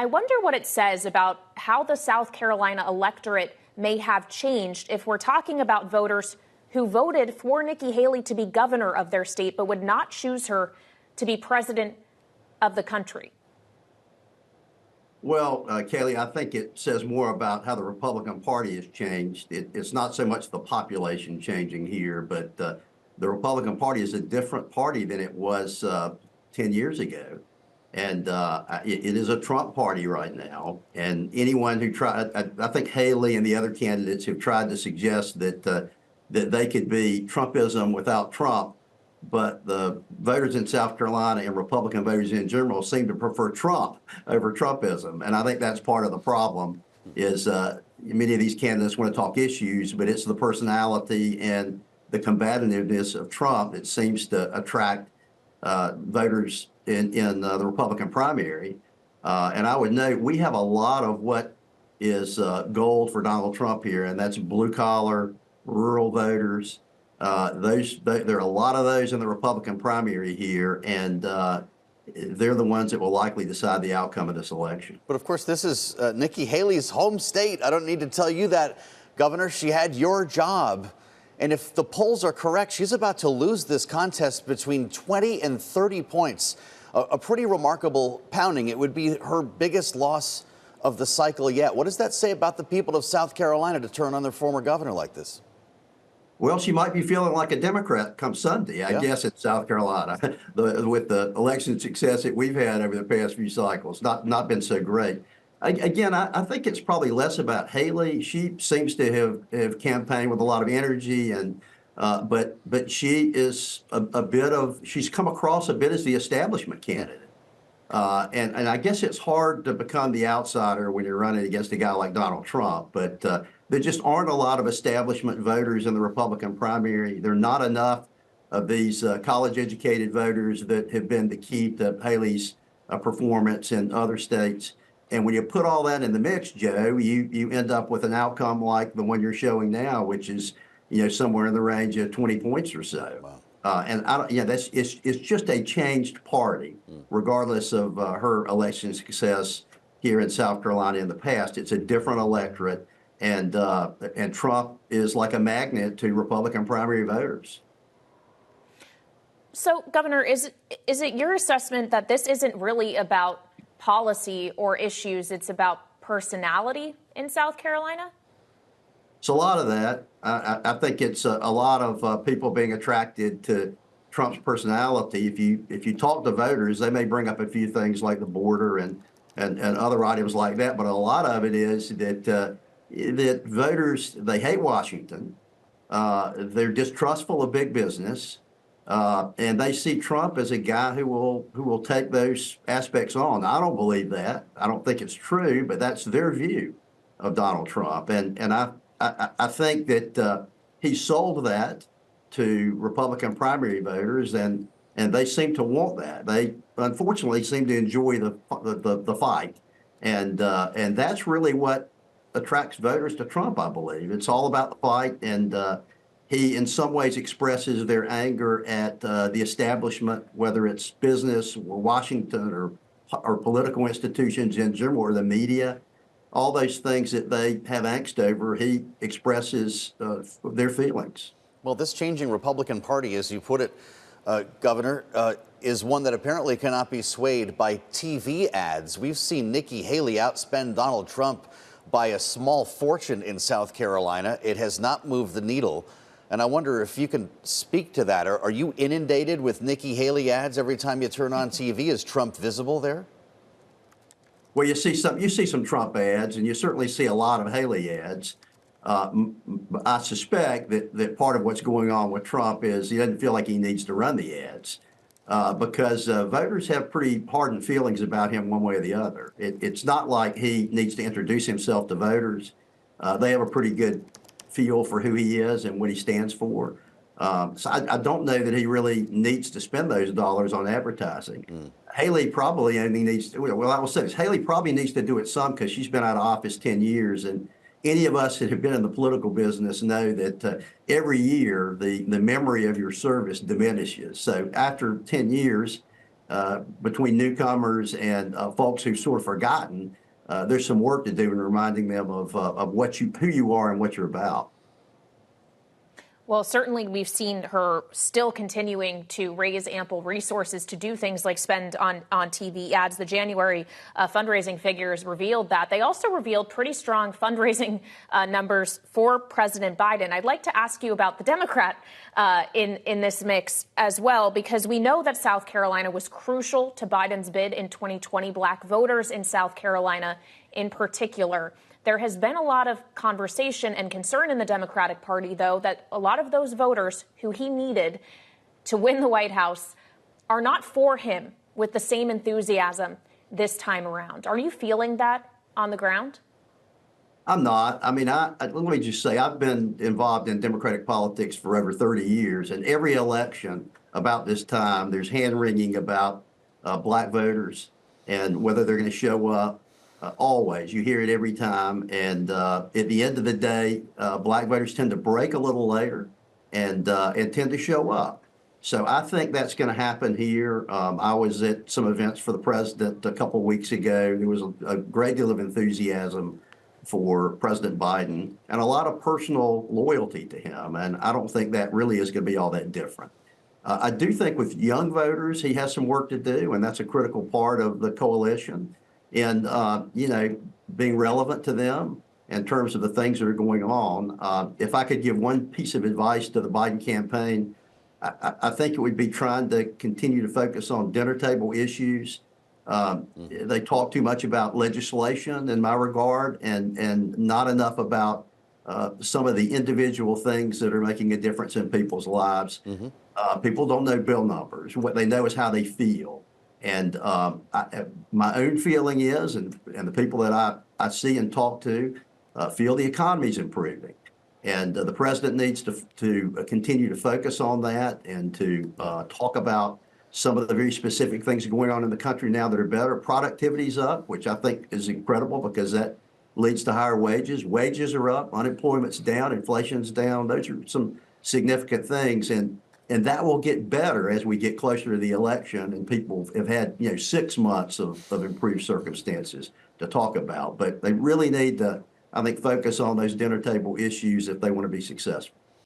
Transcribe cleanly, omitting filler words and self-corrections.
I wonder what it says about how the South Carolina electorate may have changed if we're talking about voters who voted for Nikki Haley to be governor of their state but would not choose her to be president of the country. Well, Kailey, I think it says more about how the Republican Party has changed. It's not so much the population changing here, but the Republican Party is a different party than it was 10 years ago. And it is a Trump party right now. And anyone who tried, I think Haley and the other candidates have tried to suggest that that they could be Trumpism without Trump. But the voters in South Carolina and Republican voters in general seem to prefer Trump over Trumpism. And I think that's part of the problem is many of these candidates want to talk issues, but it's the personality and the combativeness of Trump that seems to attract voters in the Republican primary. And I would note we have a lot of what is gold for Donald Trump here, and that's blue collar, rural voters. There are a lot of those in the Republican primary here, and they're the ones that will likely decide the outcome of this election. But of course, this is Nikki Haley's home state. I don't need to tell you that, Governor. She had your job. And if the polls are correct, she's about to lose this contest between 20 and 30 points. A pretty remarkable pounding. It would be her biggest loss of the cycle yet. What does that say about the people of South Carolina to turn on their former governor like this? Well, she might be feeling like a Democrat come Sunday, I guess, in South Carolina. With the election success that we've had over the past few cycles, not been so great. Again, I think it's probably less about Haley. She seems to have campaigned with a lot of energy, and but she is she's come across a bit as the establishment candidate. And I guess it's hard to become the outsider when you're running against a guy like Donald Trump, but there just aren't a lot of establishment voters in the Republican primary. There are not enough of these college-educated voters that have been the key to Haley's performance in other states. And when you put all that in the mix, Joe, you end up with an outcome like the one you're showing now, which is somewhere in the range of 20 points or so. Wow. And it's just a changed party, regardless of her election success here in South Carolina in the past. It's a different electorate. And Trump is like a magnet to Republican primary voters. So, Governor, is it your assessment that this isn't really about policy or issues, it's about personality in South Carolina? It's a lot of that. I think it's a lot of people being attracted to Trump's personality. If you talk to voters, they may bring up a few things like the border and other items like that, but a lot of it is that voters, they hate Washington. They're distrustful of big business, and they see Trump as a guy who will take those aspects on. I don't believe that. I don't think it's true, but that's their view of Donald Trump, and I think that he sold that to Republican primary voters, and they seem to want that. They unfortunately seem to enjoy the fight, and that's really what attracts voters to Trump, I believe. It's all about the fight, and he in some ways expresses their anger at the establishment, whether it's business or Washington or political institutions in general or the media. All those things that they have angst over, he expresses their feelings. Well, this changing Republican Party, as you put it, Governor, is one that apparently cannot be swayed by TV ads. We've seen Nikki Haley outspend Donald Trump by a small fortune in South Carolina. It has not moved the needle. And I wonder if you can speak to that. Are you inundated with Nikki Haley ads every time you turn on TV? Is Trump visible there? Well, you see some Trump ads, and you certainly see a lot of Haley ads. I suspect that part of what's going on with Trump is he doesn't feel like he needs to run the ads because voters have pretty hardened feelings about him one way or the other. It's not like he needs to introduce himself to voters. They have a pretty good feel for who he is and what he stands for. So I don't know that he really needs to spend those dollars on advertising. Haley probably only needs to, well, I will say this, Haley probably needs to do it some because she's been out of office 10 years. And any of us that have been in the political business know that every year the memory of your service diminishes. So after 10 years, between newcomers and folks who've sort of forgotten, there's some work to do in reminding them of who you are and what you're about. Well, certainly we've seen her still continuing to raise ample resources to do things like spend on TV ads. The January fundraising figures revealed that. They also revealed pretty strong fundraising numbers for President Biden. I'd like to ask you about the Democrat in this mix as well, because we know that South Carolina was crucial to Biden's bid in 2020. Black voters in South Carolina in particular. There has been a lot of conversation and concern in the Democratic Party, though, that a lot of those voters who he needed to win the White House are not for him with the same enthusiasm this time around. Are you feeling that on the ground? I'm not. I mean, let me just say, I've been involved in Democratic politics for over 30 years, and every election about this time, there's hand-wringing about black voters and whether they're going to show up. Always. You hear it every time. And at the end of the day, black voters tend to break a little later and tend to show up. So I think that's going to happen here. I was at some events for the president a couple of weeks ago. There was a great deal of enthusiasm for President Biden and a lot of personal loyalty to him. And I don't think that really is going to be all that different. I do think with young voters, he has some work to do, and that's a critical part of the coalition. And, being relevant to them in terms of the things that are going on. If I could give one piece of advice to the Biden campaign, I think it would be trying to continue to focus on dinner table issues. They talk too much about legislation in my regard and not enough about some of the individual things that are making a difference in people's lives. People don't know bill numbers. What they know is how they feel. And my own feeling is, and the people that I see and talk to feel the economy is improving. And the president needs to continue to focus on that and to talk about some of the very specific things going on in the country now that are better. Productivity's up, which I think is incredible because that leads to higher wages. Wages are up, unemployment's down, inflation's down. Those are some significant things. And that will get better as we get closer to the election and people have had, 6 months of improved circumstances to talk about. But they really need to, I think, focus on those dinner table issues if they want to be successful.